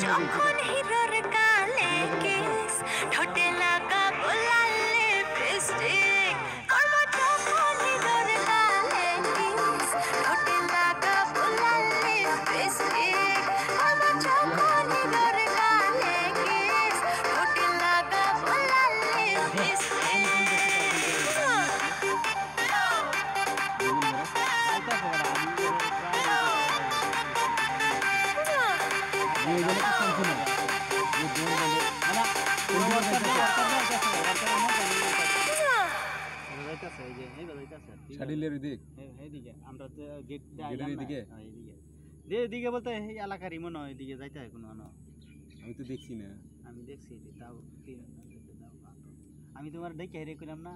যখন হিরোর কালে কিস ঠোঁটে লাগা গোলাল লিপস্টিক করব যখন হিরোর কালে কিস ঠোঁটে লাগা গোলাল লিপস্টিক করব যখন হিরোর কালে কিস ঠোঁটে লাগা গোলাল লিপস্টিক এদিকে বলতে এই এলাকারই মনে হয় এদিকে যাইতে হয় কোনো আমি তো দেখছি না। আমি দেখছি তাও আমি তোমার দেখে হেরে করলাম না।